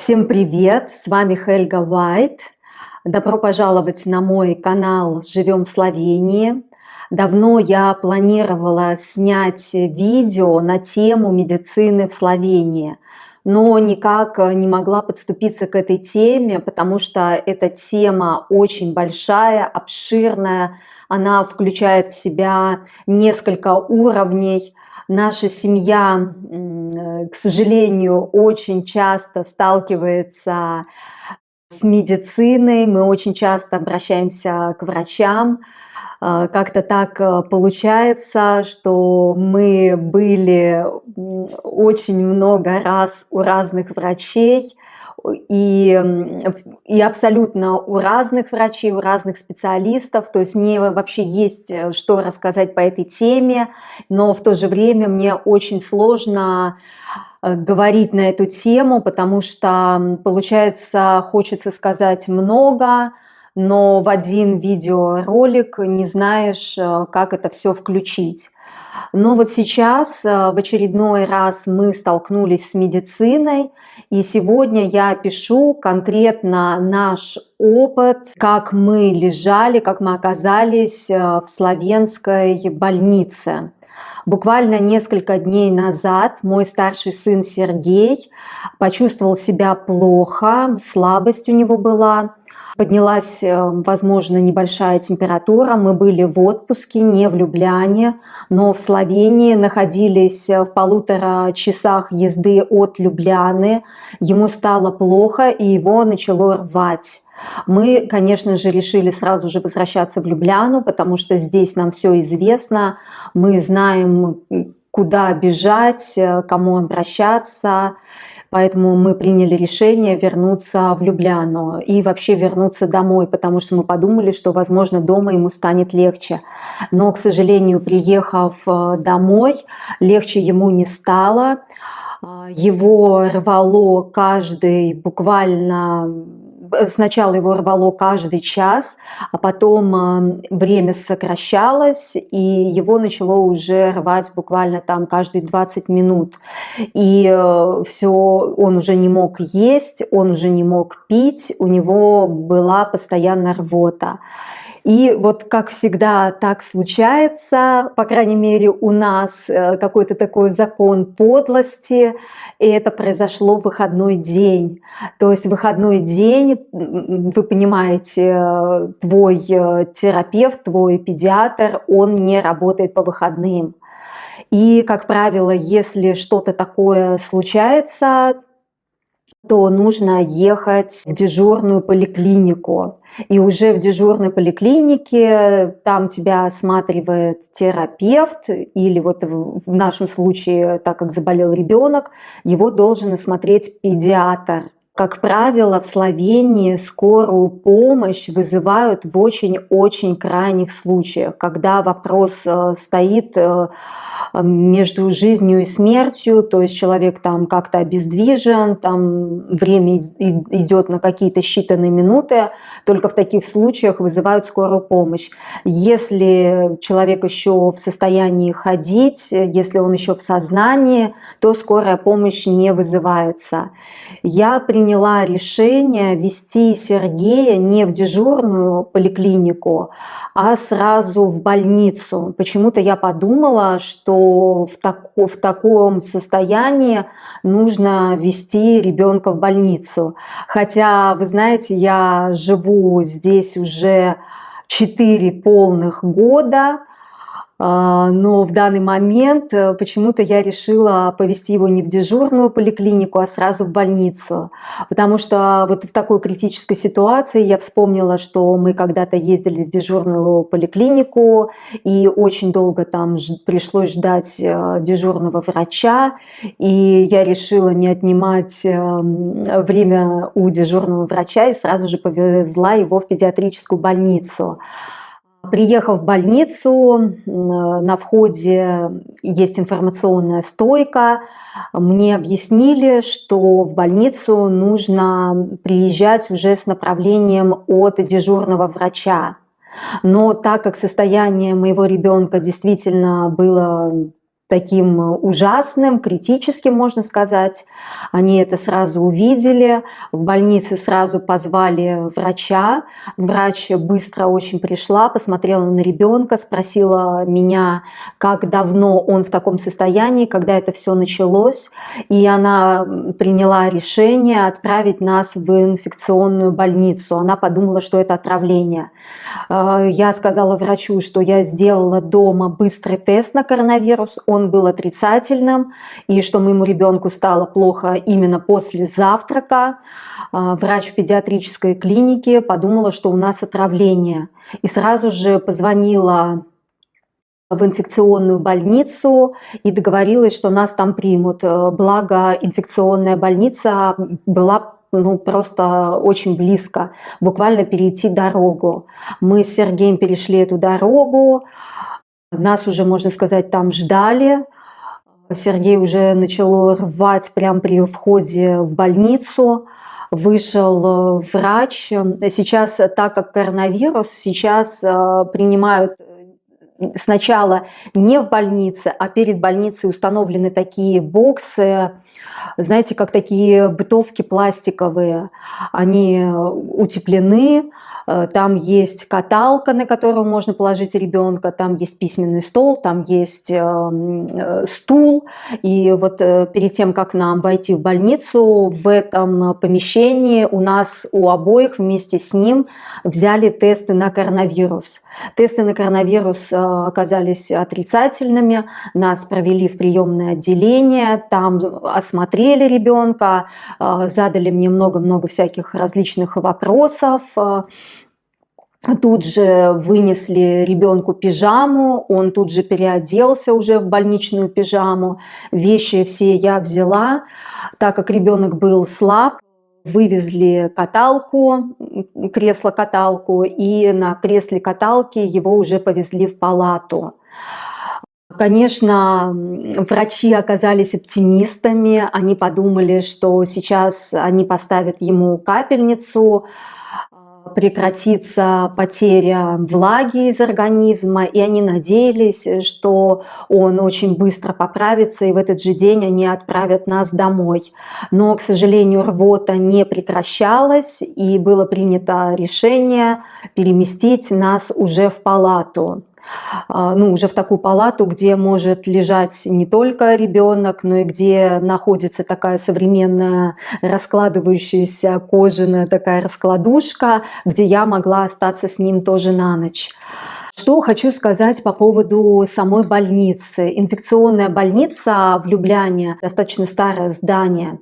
Всем привет! С вами Хельга Уайт. Добро пожаловать на мой канал «Живем в Словении». Давно я планировала снять видео на тему медицины в Словении, но никак не могла подступиться к этой теме, потому что эта тема очень большая, обширная. Она включает в себя несколько уровней. Наша семья, к сожалению, очень часто сталкивается с медициной, мы очень часто обращаемся к врачам. Как-то так получается, что мы были очень много раз у разных врачей, и абсолютно у разных врачей, у разных специалистов. То есть мне вообще есть что рассказать по этой теме, но в то же время мне очень сложно говорить на эту тему, потому что, получается, хочется сказать много, но в один видеоролик не знаешь, как это все включить. Но вот сейчас в очередной раз мы столкнулись с медициной, и сегодня я пишу конкретно наш опыт, как мы лежали, как мы оказались в словенской больнице. Буквально несколько дней назад мой старший сын Сергей почувствовал себя плохо, слабость у него была. Поднялась, возможно, небольшая температура. Мы были в отпуске, не в Любляне, но в Словении, находились в 1,5 часах езды от Любляны. Ему стало плохо, и его начало рвать. Мы, конечно же, решили сразу же возвращаться в Любляну, потому что здесь нам все известно. Мы знаем, куда бежать, к кому обращаться. Поэтому мы приняли решение вернуться в Любляну и вообще вернуться домой, потому что мы подумали, что, возможно, дома ему станет легче. Но, к сожалению, приехав домой, легче ему не стало. Его рвало сначала его рвало каждый час, а потом время сокращалось, и его начало уже рвать буквально там каждые 20 минут. И все, он уже не мог есть, он уже не мог пить, у него была постоянно рвота. И вот как всегда так случается, по крайней мере у нас какой-то такой закон подлости, и это произошло в выходной день. То есть в выходной день, вы понимаете, твой терапевт, твой педиатр, он не работает по выходным. И, как правило, если что-то такое случается, то нужно ехать в дежурную поликлинику. И уже в дежурной поликлинике там тебя осматривает терапевт, или вот в нашем случае, так как заболел ребенок, его должен осмотреть педиатр. Как правило, в Словении скорую помощь вызывают в очень-очень крайних случаях, когда вопрос стоит между жизнью и смертью, то есть человек там как-то обездвижен, там время идет на какие-то считанные минуты, только в таких случаях вызывают скорую помощь. Если человек еще в состоянии ходить, если он еще в сознании, то скорая помощь не вызывается. Я приняла решение везти Сергея не в дежурную поликлинику, а сразу в больницу. Почему-то я подумала, что в таком состоянии нужно везти ребенка в больницу. Хотя, вы знаете, я живу здесь уже 4 полных года, но в данный момент почему-то я решила повезти его не в дежурную поликлинику, а сразу в больницу. Потому что вот в такой критической ситуации я вспомнила, что мы когда-то ездили в дежурную поликлинику, и очень долго там пришлось ждать дежурного врача, и я решила не отнимать время у дежурного врача и сразу же повезла его в педиатрическую больницу. Приехав в больницу, на входе есть информационная стойка. Мне объяснили, что в больницу нужно приезжать уже с направлением от дежурного врача. Но так как состояние моего ребенка действительно было таким ужасным, критическим, можно сказать, Они это сразу увидели, в больнице сразу позвали врача. Врач быстро очень пришла, посмотрела на ребенка, спросила меня, как давно он в таком состоянии, когда это все началось. И она приняла решение отправить нас в инфекционную больницу. Она подумала, что это отравление. Я сказала врачу, что я сделала дома быстрый тест на коронавирус, он был отрицательным, и что моему ребенку стало плохо именно после завтрака. Врач в педиатрической клинике подумала, что у нас отравление, и сразу же позвонила в инфекционную больницу и договорилась, что нас там примут. Благо, инфекционная больница была просто очень близко, буквально перейти дорогу. Мы с Сергеем перешли эту дорогу, нас уже, можно сказать, там ждали. Сергей уже начал рвать прямо при входе в больницу. Вышел врач. Сейчас, так как коронавирус, сейчас принимают сначала не в больнице, а перед больницей установлены такие боксы, знаете, как такие бытовки пластиковые. Они утеплены, там есть каталка, на которую можно положить ребенка, там есть письменный стол, там есть стул. И вот перед тем, как нам войти в больницу, в этом помещении у нас у обоих вместе с ним взяли тесты на коронавирус. Тесты на коронавирус оказались отрицательными, нас провели в приемное отделение, там осмотрели ребенка, задали мне много-много всяких различных вопросов. Тут же вынесли ребенку пижаму, он тут же переоделся уже в больничную пижаму. Вещи все я взяла, так как ребенок был слаб. Вывезли каталку, кресло-каталку, и на кресле-каталке его уже повезли в палату. Конечно, врачи оказались оптимистами, они подумали, что сейчас они поставят ему капельницу, прекратится потеря влаги из организма, и они надеялись, что он очень быстро поправится, и в этот же день они отправят нас домой. Но, к сожалению, рвота не прекращалась, и было принято решение переместить нас уже в палату. Уже в такую палату, где может лежать не только ребенок, но и где находится такая современная раскладывающаяся кожаная такая раскладушка, где я могла остаться с ним тоже на ночь. Что хочу сказать по поводу самой больницы. Инфекционная больница в Любляне, достаточно старое здание,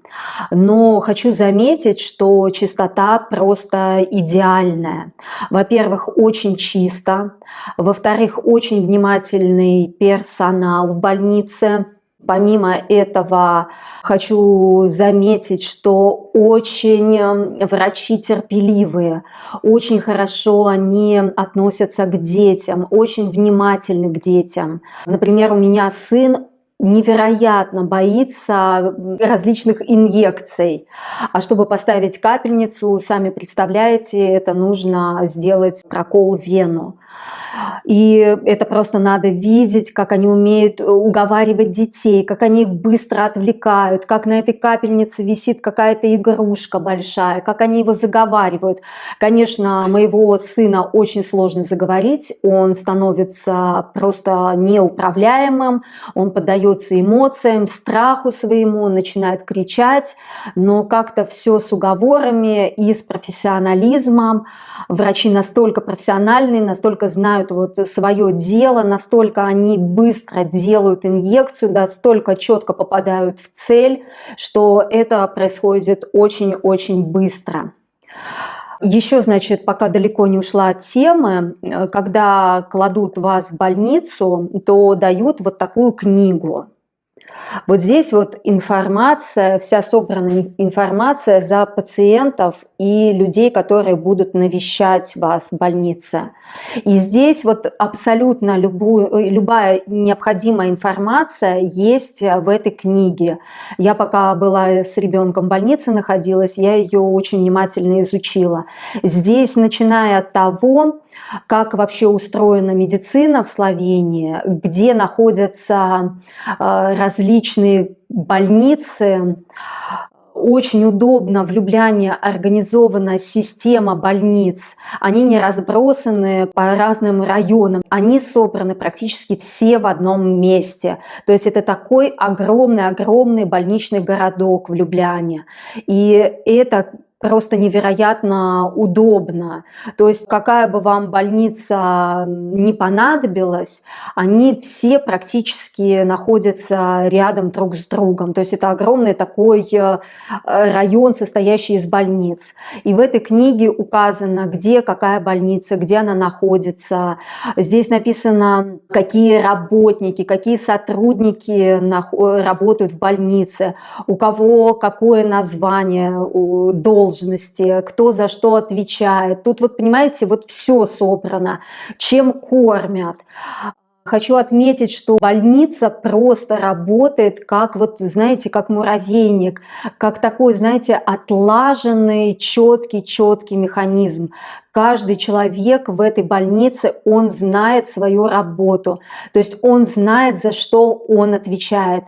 но хочу заметить, что чистота просто идеальная. Во-первых, очень чисто. Во-вторых, очень внимательный персонал в больнице. Помимо этого, хочу заметить, что очень врачи терпеливые, очень хорошо они относятся к детям, очень внимательны к детям. Например, у меня сын невероятно боится различных инъекций. А чтобы поставить капельницу, сами представляете, это нужно сделать прокол в вену. И это просто надо видеть, как они умеют уговаривать детей, как они их быстро отвлекают, как на этой капельнице висит какая-то игрушка большая, как они его заговаривают. Конечно, моего сына очень сложно заговорить, он становится просто неуправляемым, он поддается эмоциям, страху своему, начинает кричать, но как-то все с уговорами и с профессионализмом. Врачи настолько профессиональные, настолько знают свое дело, настолько они быстро делают инъекцию, настолько четко попадают в цель, что это происходит очень-очень быстро. Еще, значит, пока далеко не ушла от темы, когда кладут вас в больницу, то дают вот такую книгу. Вот здесь вот информация, вся собранная информация за пациентов и людей, которые будут навещать вас в больнице. И здесь вот абсолютно любая необходимая информация есть в этой книге. Я пока была с ребенком в больнице находилась, я ее очень внимательно изучила. Здесь, начиная от того, как вообще устроена медицина в Словении, где находятся различные больницы очень удобно в Любляне организована система больниц. Они не разбросаны по разным районам, они собраны практически все в одном месте. То есть это такой огромный-огромный больничный городок в Любляне. И это просто невероятно удобно. То есть какая бы вам больница ни понадобилась, они все практически находятся рядом друг с другом. То есть это огромный такой район, состоящий из больниц. И в этой книге указано, где какая больница, где она находится. Здесь написано, какие работники, какие сотрудники работают в больнице, у кого какое название должности, кто за что отвечает. Тут вот, понимаете, вот все собрано, чем кормят. Хочу отметить, что больница просто работает как, вот, знаете, как муравейник, как такой, знаете, отлаженный, четкий механизм. Каждый человек в этой больнице, он знает свою работу, то есть он знает, за что он отвечает.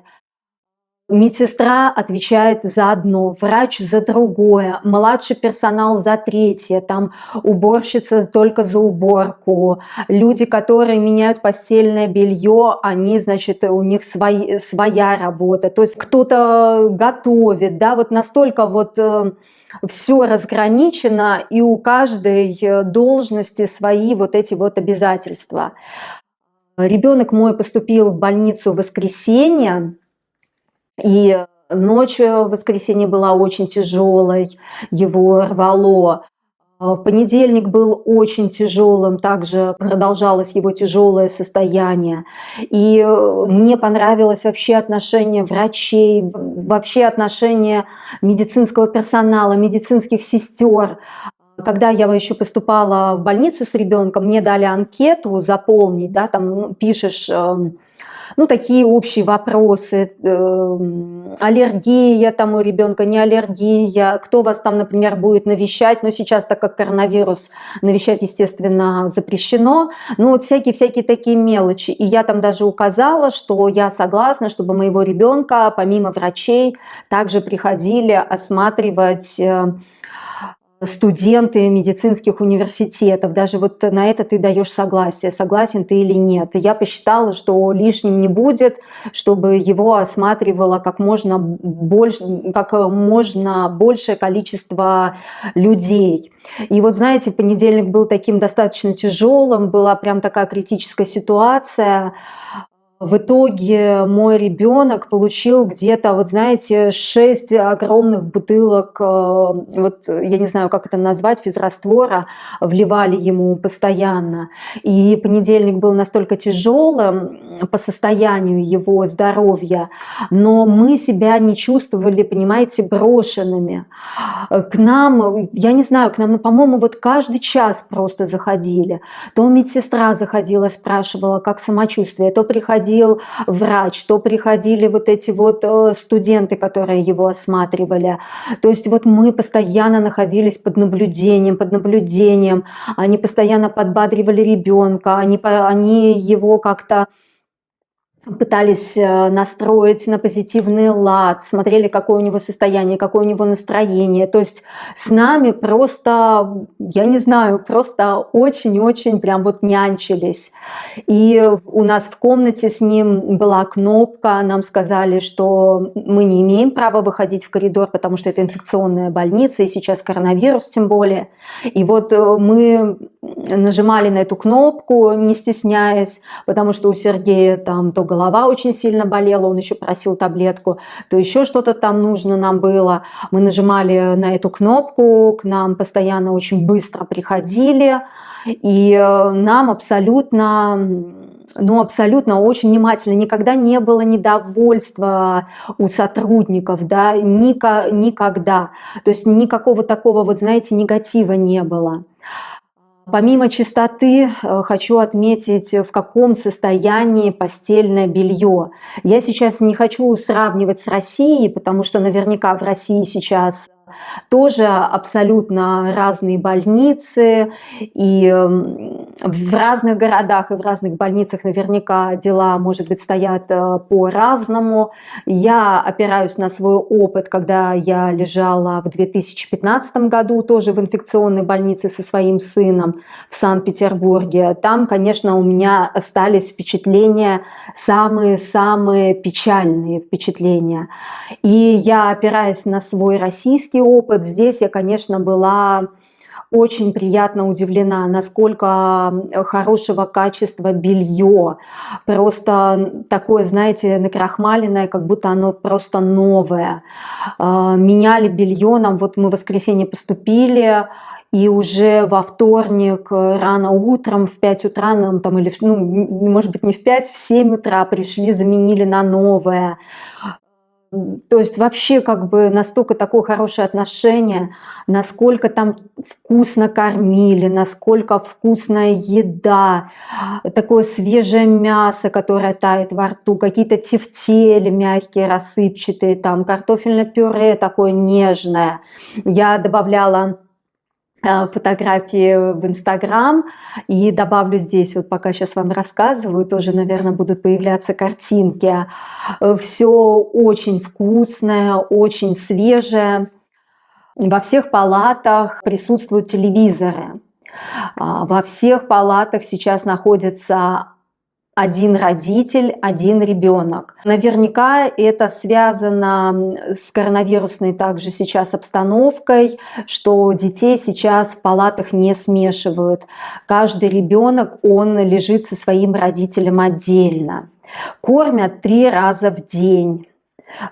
Медсестра отвечает за одно, врач за другое, младший персонал за третье, там уборщица только за уборку, люди, которые меняют постельное белье, они, значит, у них своя работа, то есть кто-то готовит, да, вот настолько вот все разграничено, и у каждой должности свои вот эти вот обязательства. Ребенок мой поступил в больницу в воскресенье, и ночь в воскресенье была очень тяжелой, его рвало. В понедельник был очень тяжелым, также продолжалось его тяжелое состояние. И мне понравилось вообще отношение врачей, вообще отношение медицинского персонала, медицинских сестер. Когда я еще поступала в больницу с ребенком, мне дали анкету заполнить, да, там пишешь ну, такие общие вопросы, аллергия там у ребенка, не аллергия, кто вас там, например, будет навещать, но сейчас, так как коронавирус, навещать, естественно, запрещено, ну, вот всякие такие мелочи. И я там даже указала, что я согласна, чтобы моего ребенка, помимо врачей, также приходили осматривать студенты медицинских университетов, даже вот на это ты даешь согласие, согласен ты или нет. И я посчитала, что лишним не будет, чтобы его осматривало как можно большее количество людей. И вот знаете, понедельник был таким достаточно тяжелым, была прям такая критическая ситуация. В итоге мой ребенок получил где-то, вот знаете, 6 огромных бутылок, вот я не знаю, как это назвать, физраствора, вливали ему постоянно. И понедельник был настолько тяжелым по состоянию его здоровья, но мы себя не чувствовали, понимаете, брошенными. К нам, я не знаю, к нам, ну, по-моему, вот каждый час просто заходили. То медсестра заходила, спрашивала, как самочувствие, то приходил врач, то приходили вот эти вот студенты, которые его осматривали. То есть вот мы постоянно находились под наблюдением, они постоянно подбадривали ребенка, они его как-то пытались настроить на позитивный лад, смотрели, какое у него состояние, какое у него настроение. То есть с нами просто, я не знаю, просто очень-очень прям вот нянчились. И у нас в комнате с ним была кнопка, нам сказали, что мы не имеем права выходить в коридор, потому что это инфекционная больница, и сейчас коронавирус тем более. И вот мы нажимали на эту кнопку, не стесняясь, потому что у Сергея там то голова очень сильно болела, он еще просил таблетку, то еще что-то там нужно нам было. Мы нажимали на эту кнопку, к нам постоянно очень быстро приходили, и нам абсолютно, ну, абсолютно очень внимательно, никогда не было недовольства у сотрудников, да, никогда. То есть никакого такого, вот знаете, негатива не было. Помимо чистоты, хочу отметить, в каком состоянии постельное белье. Я сейчас не хочу сравнивать с Россией, потому что наверняка в России сейчас тоже абсолютно разные больницы, и В разных городах и в разных больницах наверняка дела, может быть, стоят по-разному. Я опираюсь на свой опыт, когда я лежала в 2015 году тоже в инфекционной больнице со своим сыном в Санкт-Петербурге. Там, конечно, у меня остались впечатления, самые-самые печальные впечатления. И я, опираясь на свой российский опыт, здесь я, конечно, была очень приятно удивлена, насколько хорошего качества белье. Просто такое, знаете, накрахмаленное, как будто оно просто новое. Меняли белье нам, вот мы в воскресенье поступили, и уже во вторник рано утром, в 5 утра нам там, или, ну, может быть, не в 5, в 7 утра пришли, заменили на новое. То есть вообще как бы настолько такое хорошее отношение, насколько там вкусно кормили, насколько вкусная еда, такое свежее мясо, которое тает во рту, какие-то тефтели мягкие, рассыпчатые, там картофельное пюре такое нежное. Я добавляла фотографии в Инстаграм и добавлю здесь, вот пока сейчас вам рассказываю, тоже, наверное, будут появляться картинки. Все очень вкусное, очень свежее. Во всех палатах присутствуют телевизоры. Во всех палатах сейчас находится один родитель, один ребенок. Наверняка это связано с коронавирусной также сейчас обстановкой, что детей сейчас в палатах не смешивают. Каждый ребенок, он лежит со своим родителем отдельно. Кормят 3 раза в день.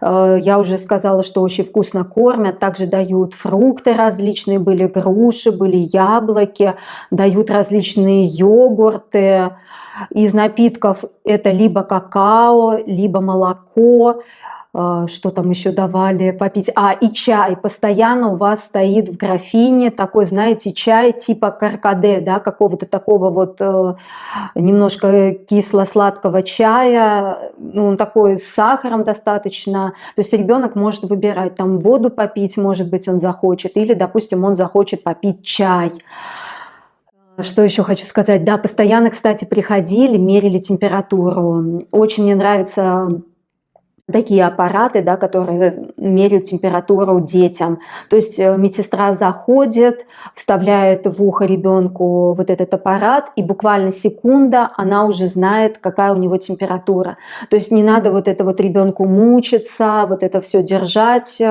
Я уже сказала, что очень вкусно кормят. Также дают фрукты различные, были груши, были яблоки, дают различные йогурты. Из напитков это либо какао, либо молоко. Что там еще давали попить? И чай. Постоянно у вас стоит в графине такой, знаете, чай типа каркаде, да, какого-то такого вот немножко кисло-сладкого чая. Ну, он такой с сахаром достаточно. То есть ребенок может выбирать, там воду попить, может быть, он захочет, или, допустим, он захочет попить чай. Что еще хочу сказать? Да, постоянно, кстати, приходили, мерили температуру. Очень мне нравятся такие аппараты, да, которые меряют температуру детям. То есть медсестра заходит, вставляет в ухо ребенку вот этот аппарат, и буквально секунда, она уже знает, какая у него температура. То есть не надо вот это вот ребенку мучиться, вот это все держать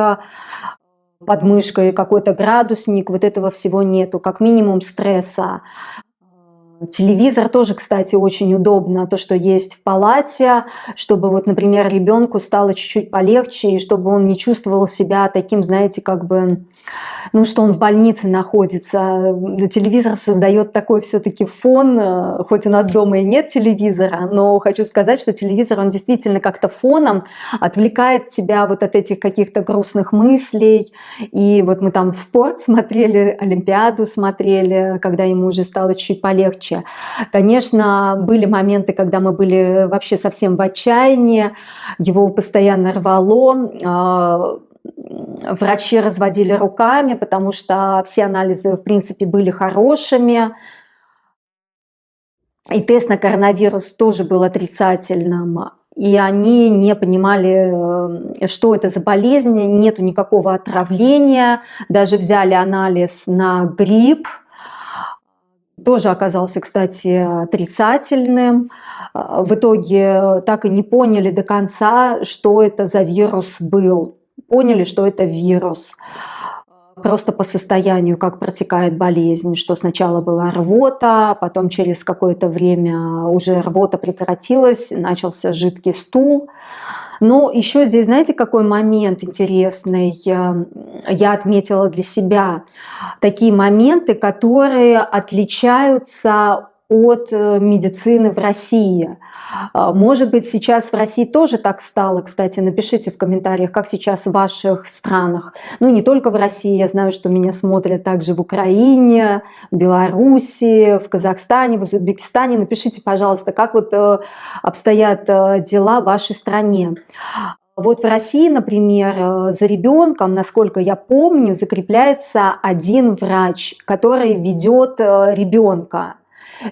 под мышкой, какой-то градусник, вот этого всего нету, как минимум стресса. Телевизор тоже, кстати, очень удобно, то, что есть в палате, чтобы вот, например, ребенку стало чуть-чуть полегче, и чтобы он не чувствовал себя таким, знаете, как бы, ну, что он в больнице находится. Телевизор создает такой все-таки фон, хоть у нас дома и нет телевизора, но хочу сказать, что телевизор, он действительно как-то фоном отвлекает тебя вот от этих каких-то грустных мыслей. И вот мы там в спорт смотрели, Олимпиаду смотрели, когда ему уже стало чуть полегче. Конечно, были моменты, когда мы были вообще совсем в отчаянии, его постоянно рвало, врачи разводили руками, потому что все анализы, в принципе, были хорошими. И тест на коронавирус тоже был отрицательным. И они не понимали, что это за болезнь, нету никакого отравления. Даже взяли анализ на грипп, тоже оказался, кстати, отрицательным. В итоге так и не поняли до конца, что это за вирус был. Поняли, что это вирус. Просто по состоянию, как протекает болезнь, что сначала была рвота, потом через какое-то время уже рвота прекратилась, начался жидкий стул. Но еще здесь, знаете, какой момент интересный я отметила для себя? Такие моменты, которые отличаются от медицины в России. Может быть, сейчас в России тоже так стало, кстати, напишите в комментариях, как сейчас в ваших странах. Ну, не только в России, я знаю, что меня смотрят также в Украине, в Беларуси, в Казахстане, в Узбекистане. Напишите, пожалуйста, как вот обстоят дела в вашей стране. Вот в России, например, за ребенком, насколько я помню, закрепляется один врач, который ведет ребенка.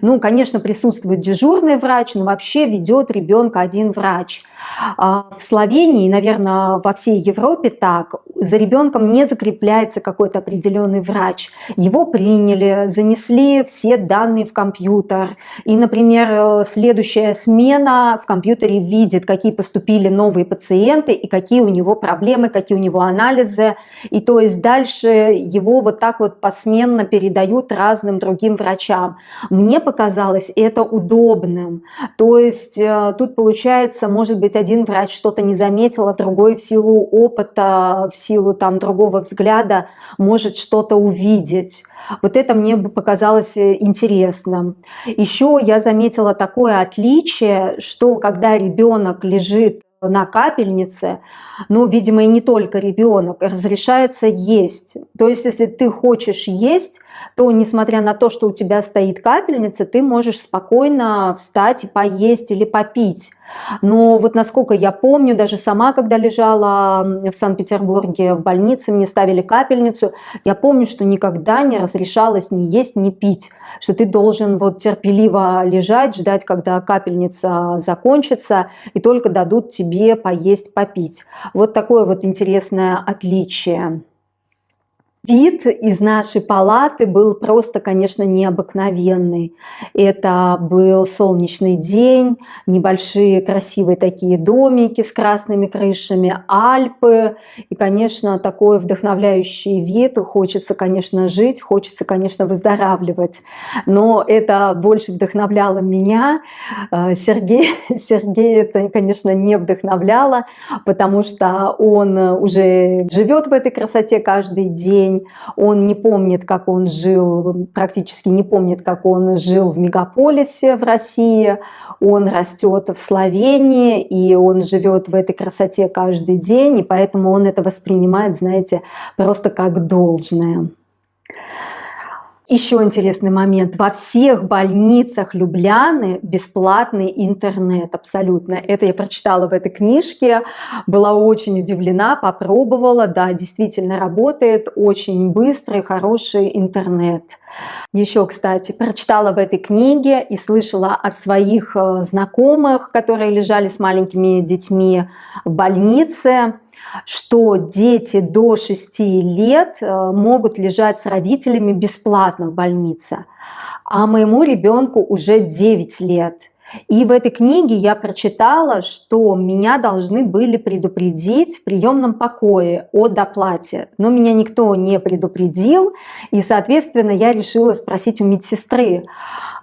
Ну, конечно, присутствует дежурный врач, но вообще ведет ребенка один врач. В Словении, наверное, во всей Европе так, за ребенком не закрепляется какой-то определенный врач. Его приняли, занесли все данные в компьютер. И, например, следующая смена в компьютере видит, какие поступили новые пациенты и какие у него проблемы, какие у него анализы. И то есть дальше его вот так вот посменно передают разным другим врачам. Мне показалось это удобным. То есть тут получается, может быть, один врач что-то не заметил, а другой в силу опыта, в силу там другого взгляда может что-то увидеть. Вот это мне бы показалось интересным. Еще я заметила такое отличие, что когда ребенок лежит на капельнице, ну, видимо, и не только ребенок, разрешается есть. То есть, если ты хочешь есть, то, несмотря на то, что у тебя стоит капельница, ты можешь спокойно встать и поесть или попить. Но вот насколько я помню, даже сама, когда лежала в Санкт-Петербурге в больнице, мне ставили капельницу, я помню, что никогда не разрешалось ни есть, ни пить, что ты должен вот терпеливо лежать, ждать, когда капельница закончится, и только дадут тебе поесть, попить. Вот такое вот интересное отличие. Вид из нашей палаты был просто, конечно, необыкновенный. Это был солнечный день, небольшие красивые такие домики с красными крышами, Альпы. И, конечно, такой вдохновляющий вид. Хочется, конечно, жить, хочется, конечно, выздоравливать. Но это больше вдохновляло меня. Сергей это, конечно, не вдохновляло, потому что он уже живет в этой красоте каждый день. Он не помнит, как он жил, практически не помнит, как он жил в мегаполисе в России. Он растет в Словении, и он живет в этой красоте каждый день, и поэтому он это воспринимает, знаете, просто как должное. Еще интересный момент. Во всех больницах Любляны бесплатный интернет, абсолютно. Это я прочитала в этой книжке, была очень удивлена, попробовала. Да, действительно работает, очень быстрый, хороший интернет. Еще, кстати, прочитала в этой книге и слышала от своих знакомых, которые лежали с маленькими детьми в больнице, что дети до 6 лет могут лежать с родителями бесплатно в больнице, а моему ребенку уже 9 лет. И в этой книге я прочитала, что меня должны были предупредить в приемном покое о доплате, но меня никто не предупредил, и, соответственно, я решила спросить у медсестры,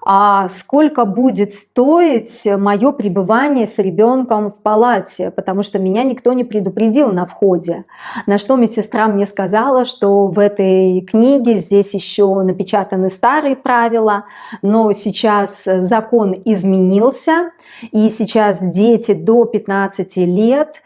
а сколько будет стоить мое пребывание с ребенком в палате, потому что меня никто не предупредил на входе. На что медсестра мне сказала, что в этой книге здесь еще напечатаны старые правила, но сейчас закон изменился, и сейчас дети до 15 лет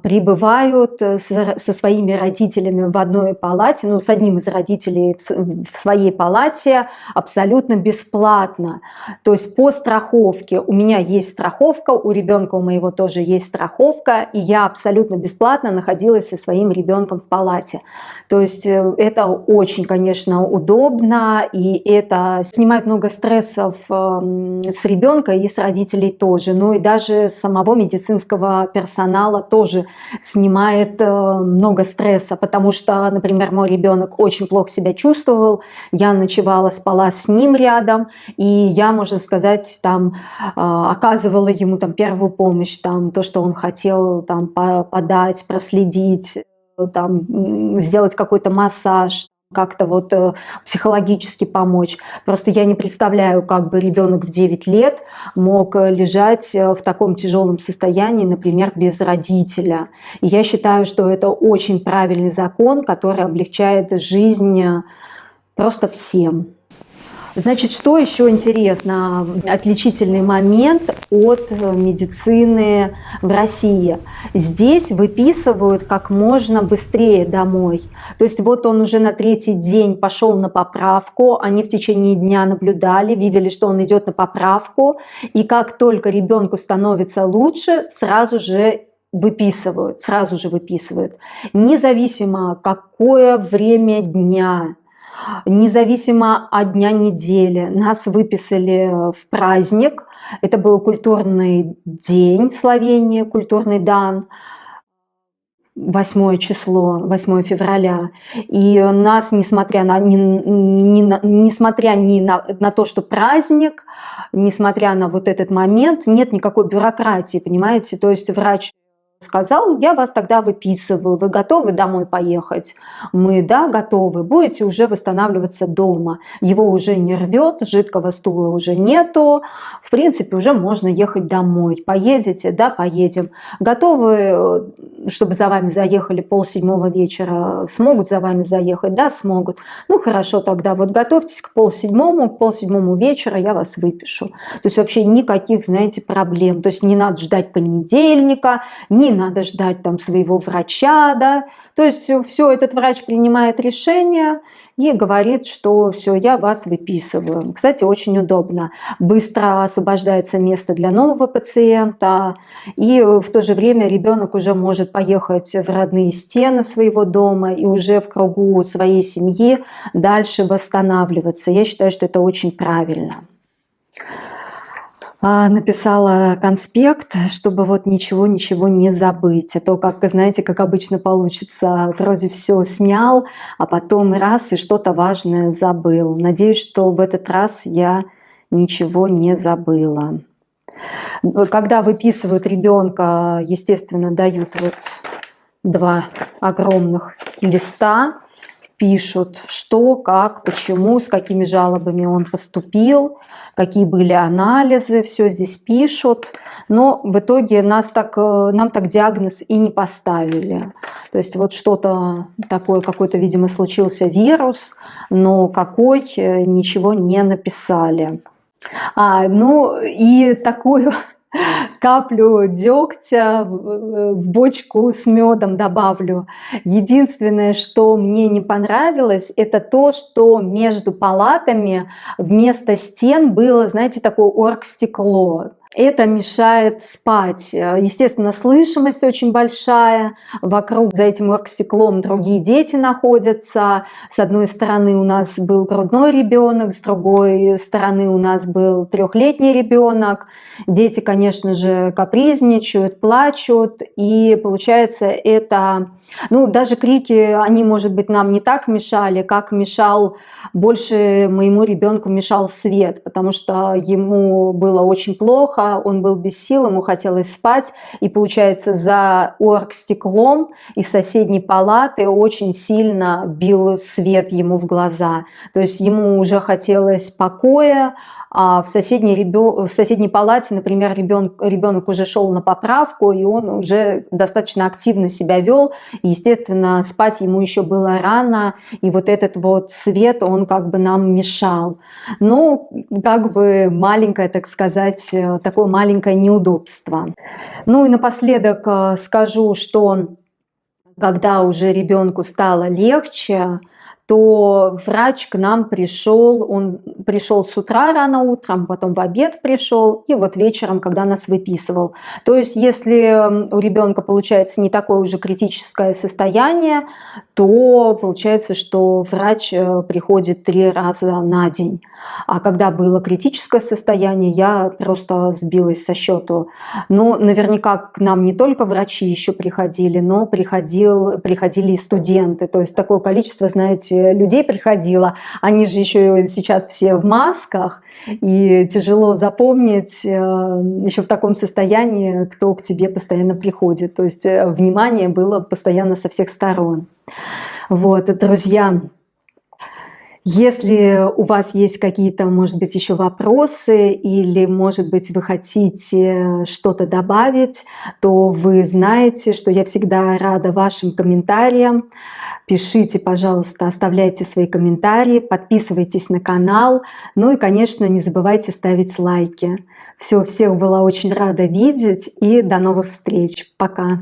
пребывают со своими родителями в одной палате, ну, с одним из родителей в своей палате абсолютно бесплатно. То есть по страховке. У меня есть страховка, у ребенка у моего тоже есть страховка, и я абсолютно бесплатно находилась со своим ребенком в палате. То есть это очень, конечно, удобно, и это снимает много стрессов с ребенка и с родителей тоже. Ну и даже самого медицинского персонала тоже снимает много стресса, потому что, например, мой ребенок очень плохо себя чувствовал, я ночевала, спала с ним рядом, и я, можно сказать, там оказывала ему там первую помощь, там то, что он хотел там подать, проследить, там сделать какой-то массаж, как-то вот психологически помочь. Просто я не представляю, как бы ребенок в 9 лет мог лежать в таком тяжелом состоянии, например, без родителя. И я считаю, что это очень правильный закон, который облегчает жизнь просто всем. Значит, что еще интересно, отличительный момент от медицины в России. Здесь выписывают как можно быстрее домой. То есть вот он уже на 3-й день пошел на поправку, они в течение дня наблюдали, видели, что он идет на поправку, и как только ребенку становится лучше, сразу же выписывают, независимо какое время дня. независимо от дня недели. Нас выписали в праздник. Это был культурный день Словении, культурный дан. 8 число, 8 февраля. И нас, несмотря на, несмотря на то, что праздник, несмотря на вот этот момент, нет никакой бюрократии, понимаете? То есть врач сказал: я вас тогда выписываю, вы готовы домой поехать? Мы: да, готовы, будете уже восстанавливаться дома. Его уже не рвет, жидкого стула уже нету, в принципе, уже можно ехать домой. Поедете? Да, поедем. Готовы, чтобы за вами заехали 6:30 вечера? Смогут за вами заехать? Да, смогут. Ну хорошо, тогда вот готовьтесь к 6:30 вечера я вас выпишу. То есть вообще никаких, знаете, проблем. То есть не надо ждать понедельника, не надо ждать там своего врача, да. То есть все, этот врач принимает решение и говорит, что все, я вас выписываю. Кстати, очень удобно. Быстро освобождается место для нового пациента, и в то же время ребенок уже может поехать в родные стены своего дома и уже в кругу своей семьи дальше восстанавливаться. Я считаю, что это очень правильно. Написала конспект, чтобы вот ничего не забыть. А то, как, знаете, как обычно получится, вроде все снял, а потом раз и что-то важное забыл. Надеюсь, что в этот раз я ничего не забыла. Когда выписывают ребенка, естественно, дают вот 2 огромных листа, пишут, что, как, почему, с какими жалобами он поступил, какие были анализы, все здесь пишут. Но в итоге нам так диагноз и не поставили. То есть вот что-то такое, какой-то, видимо, случился вирус, но какой, ничего не написали. Ну и такую каплю дегтя в бочку с медом добавлю. Единственное, что мне не понравилось, это то, что между палатами вместо стен было, знаете, такое оргстекло. Это мешает спать. Естественно, слышимость очень большая. Вокруг за этим оргстеклом другие дети находятся. С одной стороны у нас был грудной ребенок, с другой стороны у нас был 3-летний ребенок. Дети, конечно же, капризничают, плачут. И получается это... Ну, даже крики, они, может быть, нам не так мешали, как мешал больше моему ребенку мешал свет, потому что ему было очень плохо, он был без сил, ему хотелось спать, и получается за оргстеклом из соседней палаты очень сильно бил свет ему в глаза. То есть ему уже хотелось покоя, а в соседней палате, например, ребенок уже шел на поправку, и он уже достаточно активно себя вел. И, естественно, спать ему еще было рано, и вот этот вот свет, он как бы нам мешал. Ну, как бы маленькое, так сказать, такое маленькое неудобство. Ну и напоследок скажу, что когда уже ребенку стало легче, то врач к нам пришел, он пришел с утра рано утром, потом в обед пришел, и вот вечером, когда нас выписывал. То есть если у ребенка получается не такое уже критическое состояние, то получается, что врач приходит 3 раза на день. А когда было критическое состояние, я просто сбилась со счету. Но наверняка к нам не только врачи еще приходили, но приходили и студенты. То есть такое количество, знаете, людей приходило. Они же еще сейчас все в масках, и тяжело запомнить еще в таком состоянии, кто к тебе постоянно приходит. То есть внимание было постоянно со всех сторон. Вот, друзья, если у вас есть какие-то, может быть, еще вопросы или, может быть, вы хотите что-то добавить, то вы знаете, что я всегда рада вашим комментариям. Пишите, пожалуйста, оставляйте свои комментарии, подписывайтесь на канал. Ну и, конечно, не забывайте ставить лайки. Все, всех была очень рада видеть и до новых встреч. Пока!